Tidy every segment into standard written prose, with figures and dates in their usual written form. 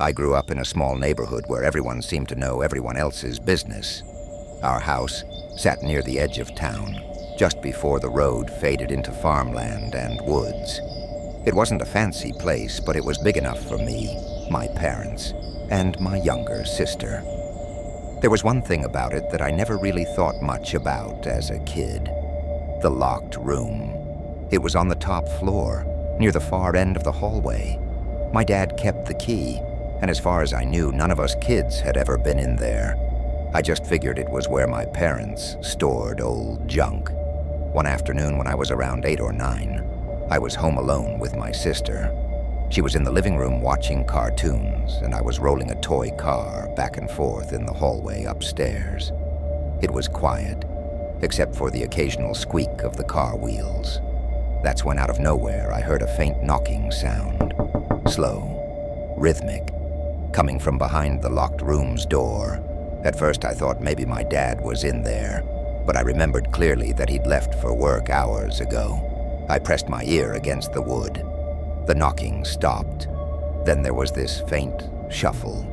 I grew up in a small neighborhood where everyone seemed to know everyone else's business. Our house sat near the edge of town, just before the road faded into farmland and woods. It wasn't a fancy place, but it was big enough for me, my parents, and my younger sister. There was one thing about it that I never really thought much about as a kid: the locked room. It was on the top floor, near the far end of the hallway. My dad kept the key, and as far as I knew, none of us kids had ever been in there. I just figured it was where my parents stored old junk. One afternoon when I was around 8 or 9, I was home alone with my sister. She was in the living room watching cartoons, and I was rolling a toy car back and forth in the hallway upstairs. It was quiet, except for the occasional squeak of the car wheels. That's when out of nowhere I heard a faint knocking sound, slow, rhythmic, coming from behind the locked room's door. At first I thought maybe my dad was in there, but I remembered clearly that he'd left for work hours ago. I pressed my ear against the wood. The knocking stopped. Then there was this faint shuffle,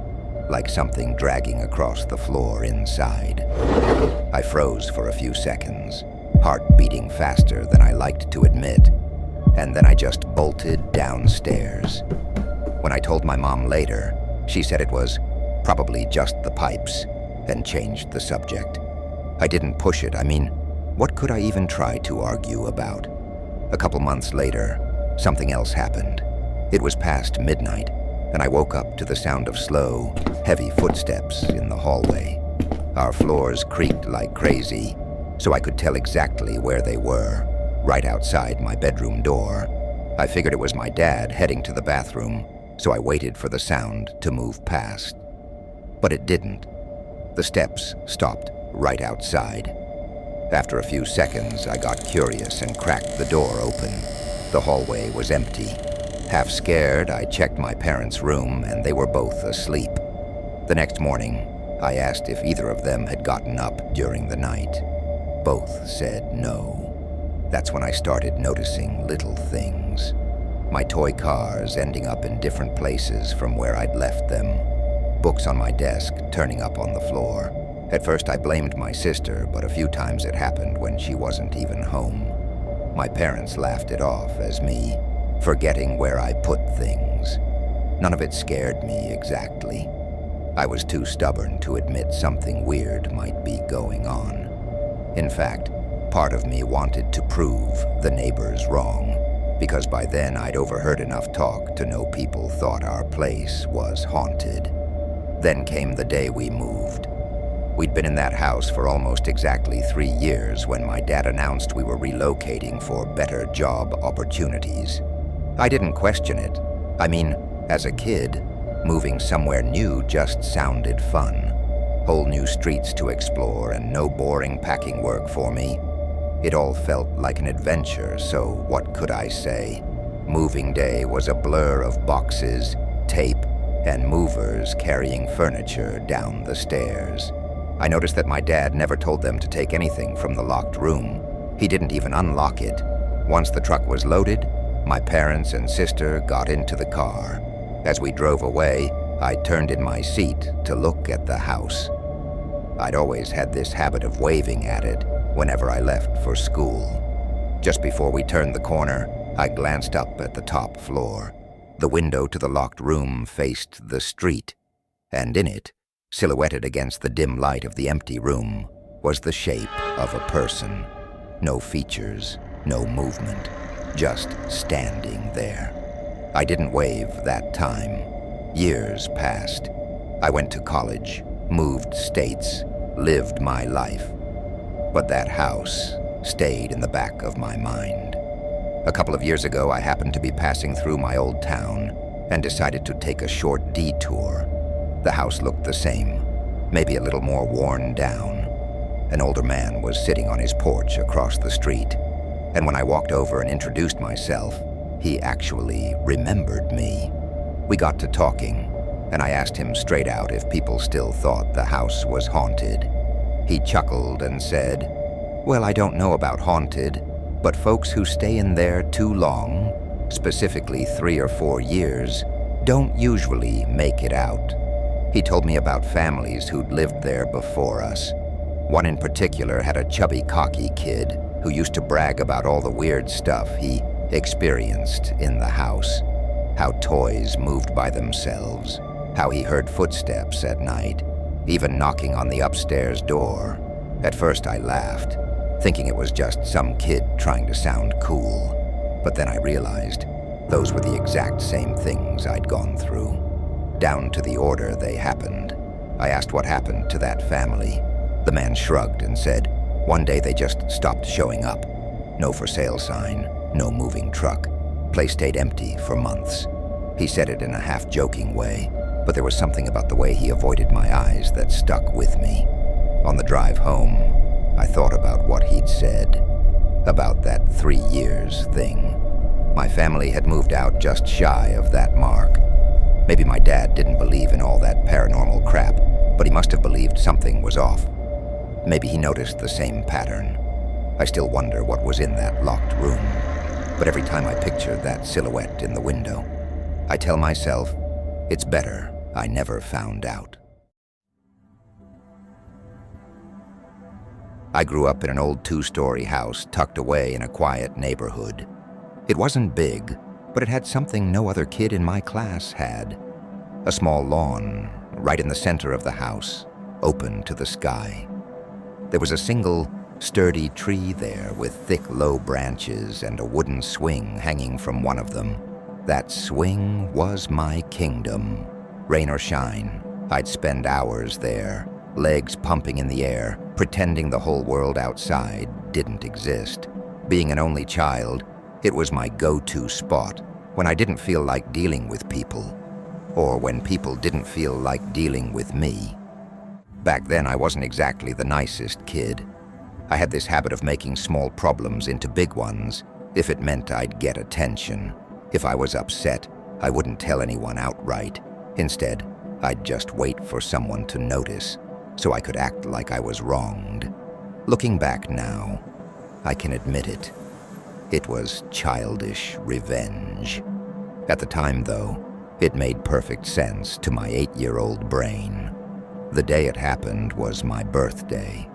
like something dragging across the floor inside. I froze for a few seconds, heart beating faster than I liked to admit, and then I just bolted downstairs. When I told my mom later, she said it was probably just the pipes, and changed the subject. I didn't push it. I mean, what could I even try to argue about? A couple months later, something else happened. It was past midnight, and I woke up to the sound of slow, heavy footsteps in the hallway. Our floors creaked like crazy, so I could tell exactly where they were, right outside my bedroom door. I figured it was my dad heading to the bathroom, so I waited for the sound to move past. But it didn't. The steps stopped right outside. After a few seconds, I got curious and cracked the door open. The hallway was empty. Half scared, I checked my parents' room, and they were both asleep. The next morning, I asked if either of them had gotten up during the night. Both said no. That's when I started noticing little things. My toy cars ending up in different places from where I'd left them. Books on my desk turning up on the floor. At first I blamed my sister, but a few times it happened when she wasn't even home. My parents laughed it off as me forgetting where I put things. None of it scared me exactly. I was too stubborn to admit something weird might be going on. In fact, part of me wanted to prove the neighbors wrong, because by then I'd overheard enough talk to know people thought our place was haunted. Then came the day we moved. We'd been in that house for almost exactly 3 years when my dad announced we were relocating for better job opportunities. I didn't question it. I mean, as a kid, moving somewhere new just sounded fun. Whole new streets to explore and no boring packing work for me. It all felt like an adventure, so what could I say? Moving day was a blur of boxes, tape, and movers carrying furniture down the stairs. I noticed that my dad never told them to take anything from the locked room. He didn't even unlock it. Once the truck was loaded, my parents and sister got into the car. As we drove away, I turned in my seat to look at the house. I'd always had this habit of waving at it whenever I left for school. Just before we turned the corner, I glanced up at the top floor. The window to the locked room faced the street, and in it, silhouetted against the dim light of the empty room, was the shape of a person. No features, no movement, just standing there. I didn't wave that time. Years passed. I went to college, moved states, lived my life. But that house stayed in the back of my mind. A couple of years ago, I happened to be passing through my old town and decided to take a short detour. The house looked the same, maybe a little more worn down. An older man was sitting on his porch across the street, and when I walked over and introduced myself, he actually remembered me. We got to talking, and I asked him straight out if people still thought the house was haunted. He chuckled and said, "Well, I don't know about haunted, but folks who stay in there too long, specifically 3 or 4 years, don't usually make it out. He told me about families who'd lived there before us. One in particular had a chubby, cocky kid who used to brag about all the weird stuff he experienced in the house. How toys moved by themselves, how he heard footsteps at night, even knocking on the upstairs door. At first I laughed, thinking it was just some kid trying to sound cool. But then I realized those were the exact same things I'd gone through. Down to the order they happened. I asked what happened to that family. The man shrugged and said, one day they just stopped showing up. No for sale sign, no moving truck. Place stayed empty for months. He said it in a half-joking way, but there was something about the way he avoided my eyes that stuck with me. On the drive home, I thought about what he'd said, about that 3 years thing. My family had moved out just shy of that mark. Maybe my dad didn't believe in all that paranormal crap, but he must have believed something was off. Maybe he noticed the same pattern. I still wonder what was in that locked room, but every time I picture that silhouette in the window, I tell myself, it's better I never found out. I grew up in an old 2-story house tucked away in a quiet neighborhood. It wasn't big, but it had something no other kid in my class had. A small lawn right in the center of the house, open to the sky. There was a single, sturdy tree there with thick, low branches and a wooden swing hanging from one of them. That swing was my kingdom. Rain or shine, I'd spend hours there, legs pumping in the air, pretending the whole world outside didn't exist. Being an only child, it was my go-to spot when I didn't feel like dealing with people, or when people didn't feel like dealing with me. Back then, I wasn't exactly the nicest kid. I had this habit of making small problems into big ones if it meant I'd get attention. If I was upset, I wouldn't tell anyone outright. Instead, I'd just wait for someone to notice so I could act like I was wronged. Looking back now, I can admit it. It was childish revenge. At the time, though, it made perfect sense to my 8-year-old brain. The day it happened was my birthday.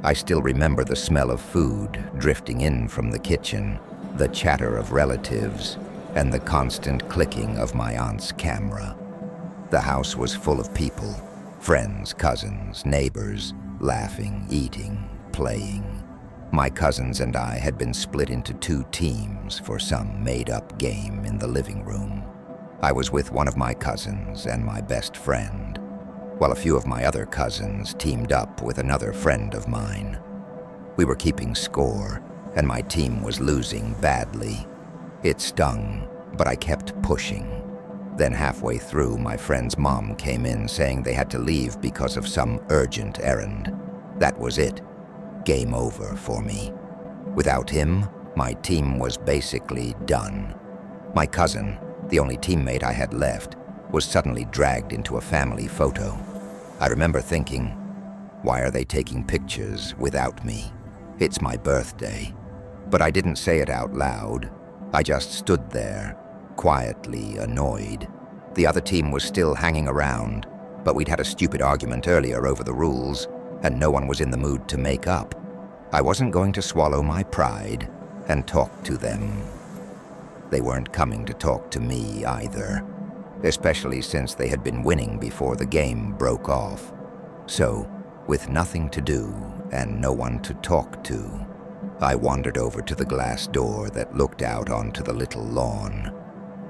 I still remember the smell of food drifting in from the kitchen, the chatter of relatives, and the constant clicking of my aunt's camera. The house was full of people, friends, cousins, neighbors, laughing, eating, playing. My cousins and I had been split into 2 teams for some made-up game in the living room. I was with one of my cousins and my best friend, while a few of my other cousins teamed up with another friend of mine. We were keeping score, and my team was losing badly. It stung, but I kept pushing. Then halfway through, my friend's mom came in saying they had to leave because of some urgent errand. That was it. Game over for me. Without him, my team was basically done. My cousin, the only teammate I had left, was suddenly dragged into a family photo. I remember thinking, why are they taking pictures without me? It's my birthday. But I didn't say it out loud. I just stood there, quietly annoyed. The other team was still hanging around, but we'd had a stupid argument earlier over the rules, and no one was in the mood to make up. I wasn't going to swallow my pride and talk to them. They weren't coming to talk to me either, especially since they had been winning before the game broke off. So, with nothing to do and no one to talk to, I wandered over to the glass door that looked out onto the little lawn.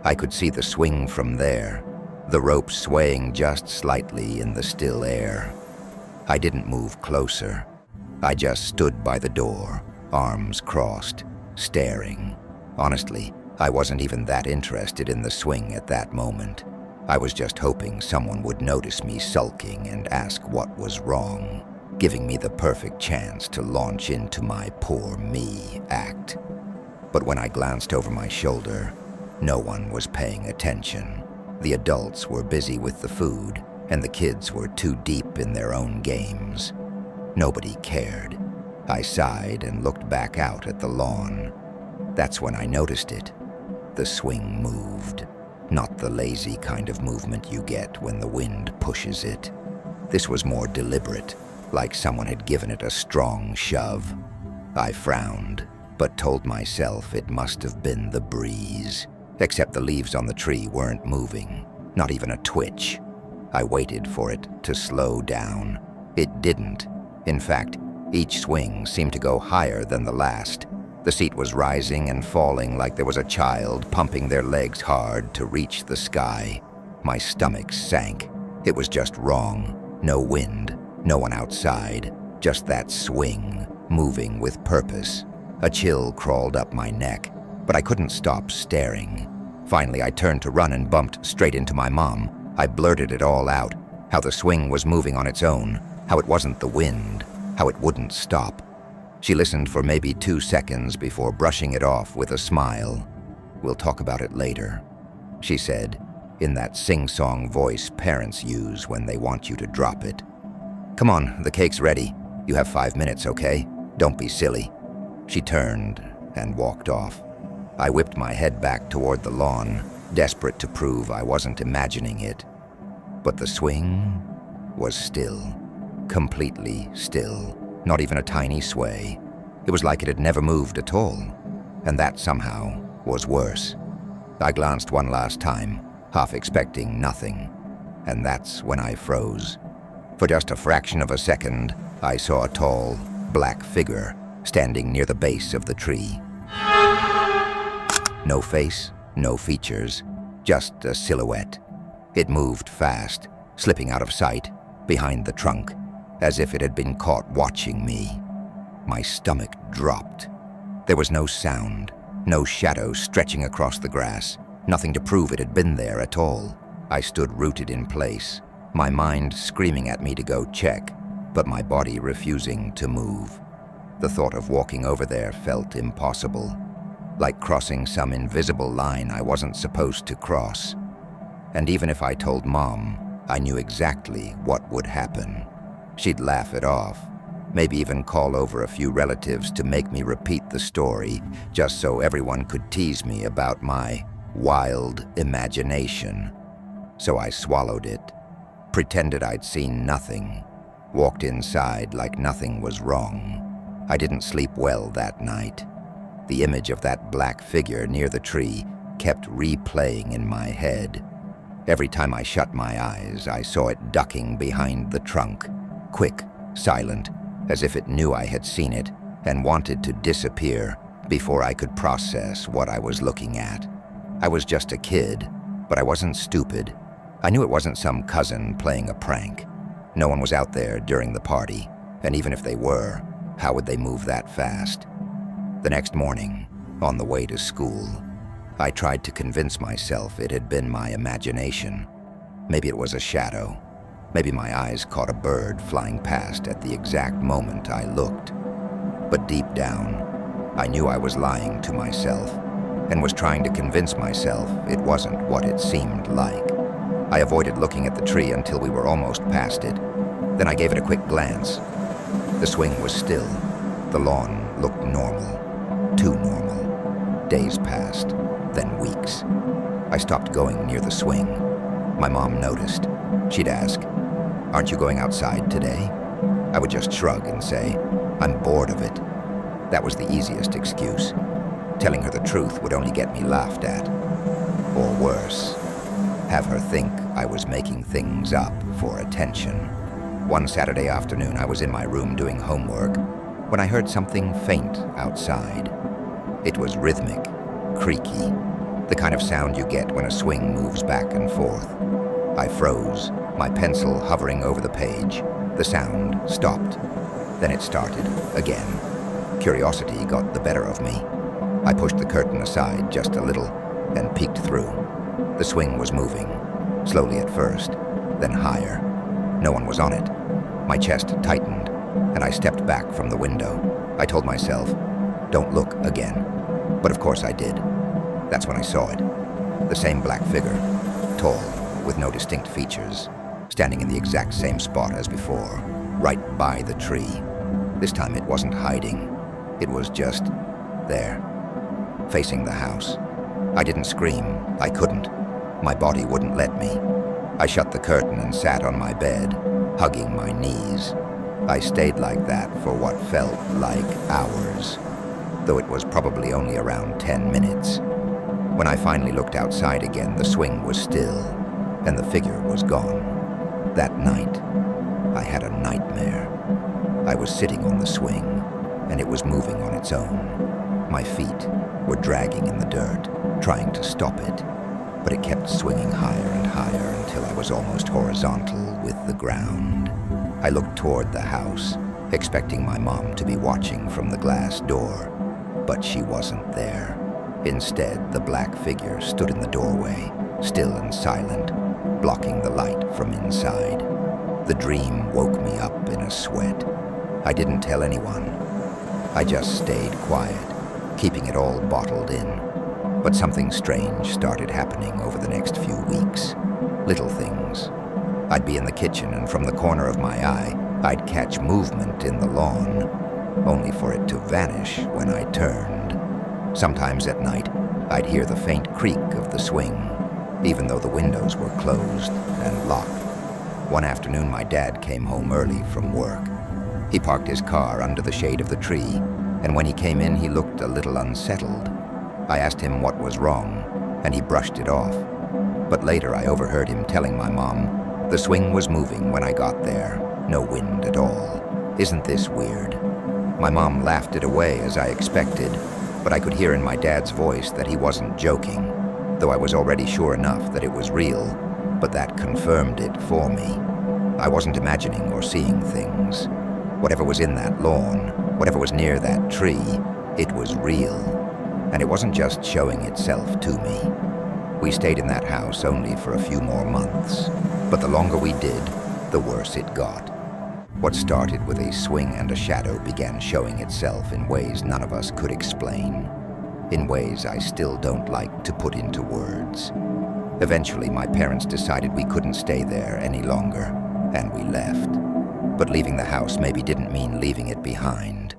I could see the swing from there, the rope swaying just slightly in the still air. I didn't move closer. I just stood by the door, arms crossed, staring. Honestly, I wasn't even that interested in the swing at that moment. I was just hoping someone would notice me sulking and ask what was wrong, giving me the perfect chance to launch into my poor me act. But when I glanced over my shoulder, no one was paying attention. The adults were busy with the food, and the kids were too deep in their own games. Nobody cared. I sighed and looked back out at the lawn. That's when I noticed it. The swing moved. not the lazy kind of movement you get when the wind pushes it. This was more deliberate, like someone had given it a strong shove. I frowned, but told myself it must have been the breeze. Except the leaves on the tree weren't moving, not even a twitch. I waited for it to slow down. It didn't. In fact, each swing seemed to go higher than the last. The seat was rising and falling like there was a child pumping their legs hard to reach the sky. My stomach sank. It was just wrong. No wind, no one outside, just that swing, moving with purpose. A chill crawled up my neck, but I couldn't stop staring. Finally, I turned to run and bumped straight into my mom. I blurted it all out, how the swing was moving on its own, how it wasn't the wind, how it wouldn't stop. She listened for maybe 2 seconds before brushing it off with a smile. "We'll talk about it later," she said, in that sing-song voice parents use when they want you to drop it. "Come on, the cake's ready. You have 5 minutes, okay? Don't be silly." She turned and walked off. I whipped my head back toward the lawn, desperate to prove I wasn't imagining it. But the swing was still, completely still, not even a tiny sway. It was like it had never moved at all, and that somehow was worse. I glanced one last time, half expecting nothing, and that's when I froze. For just a fraction of a second, I saw a tall, black figure standing near the base of the tree. No face, no features, just a silhouette. It moved fast, slipping out of sight, behind the trunk, as if it had been caught watching me. My stomach dropped. There was no sound, no shadow stretching across the grass, nothing to prove it had been there at all. I stood rooted in place, my mind screaming at me to go check, but my body refusing to move. The thought of walking over there felt impossible, like crossing some invisible line I wasn't supposed to cross. And even if I told Mom, I knew exactly what would happen. She'd laugh it off, maybe even call over a few relatives to make me repeat the story, just so everyone could tease me about my wild imagination. So I swallowed it, pretended I'd seen nothing, walked inside like nothing was wrong. I didn't sleep well that night. The image of that black figure near the tree kept replaying in my head. Every time I shut my eyes, I saw it ducking behind the trunk, quick, silent, as if it knew I had seen it and wanted to disappear before I could process what I was looking at. I was just a kid, but I wasn't stupid. I knew it wasn't some cousin playing a prank. No one was out there during the party, and even if they were, how would they move that fast? The next morning, on the way to school, I tried to convince myself it had been my imagination. Maybe it was a shadow. Maybe my eyes caught a bird flying past at the exact moment I looked. But deep down, I knew I was lying to myself and was trying to convince myself it wasn't what it seemed like. I avoided looking at the tree until we were almost past it. Then I gave it a quick glance. The swing was still. The lawn looked normal. Too normal. Days passed, then weeks. I stopped going near the swing. My mom noticed. She'd ask, "Aren't you going outside today?" I would just shrug and say, "I'm bored of it." That was the easiest excuse. Telling her the truth would only get me laughed at. Or worse, have her think I was making things up for attention. One Saturday afternoon, I was in my room doing homework when I heard something faint outside. It was rhythmic, creaky, the kind of sound you get when a swing moves back and forth. I froze, my pencil hovering over the page. The sound stopped. Then it started again. Curiosity got the better of me. I pushed the curtain aside just a little and peeked through. The swing was moving, slowly at first, then higher. No one was on it. My chest tightened, and I stepped back from the window. I told myself, "Don't look again." But of course I did. That's when I saw it. The same black figure, tall, with no distinct features, standing in the exact same spot as before, right by the tree. This time it wasn't hiding. It was just there, facing the house. I didn't scream. I couldn't. My body wouldn't let me. I shut the curtain and sat on my bed, hugging my knees. I stayed like that for what felt like hours, though it was probably only around 10 minutes. When I finally looked outside again, the swing was still, and the figure was gone. That night, I had a nightmare. I was sitting on the swing, and it was moving on its own. My feet were dragging in the dirt, trying to stop it, but it kept swinging higher and higher until I was almost horizontal with the ground. I looked toward the house, expecting my mom to be watching from the glass door, but she wasn't there. Instead, the black figure stood in the doorway, still and silent, blocking the light from inside. The dream woke me up in a sweat. I didn't tell anyone. I just stayed quiet, keeping it all bottled in. But something strange started happening over the next few weeks. Little things. I'd be in the kitchen, and from the corner of my eye, I'd catch movement in the lawn, only for it to vanish when I turned. Sometimes at night, I'd hear the faint creak of the swing, even though the windows were closed and locked. One afternoon, my dad came home early from work. He parked his car under the shade of the tree, and when he came in, he looked a little unsettled. I asked him what was wrong, and he brushed it off. But later, I overheard him telling my mom, "The swing was moving when I got there. No wind at all. Isn't this weird?" My mom laughed it away as I expected, but I could hear in my dad's voice that he wasn't joking, though I was already sure enough that it was real, but that confirmed it for me. I wasn't imagining or seeing things. Whatever was in that lawn, whatever was near that tree, it was real, and it wasn't just showing itself to me. We stayed in that house only for a few more months, but the longer we did, the worse it got. What started with a swing and a shadow began showing itself in ways none of us could explain, in ways I still don't like to put into words. Eventually, my parents decided we couldn't stay there any longer, and we left. But leaving the house maybe didn't mean leaving it behind.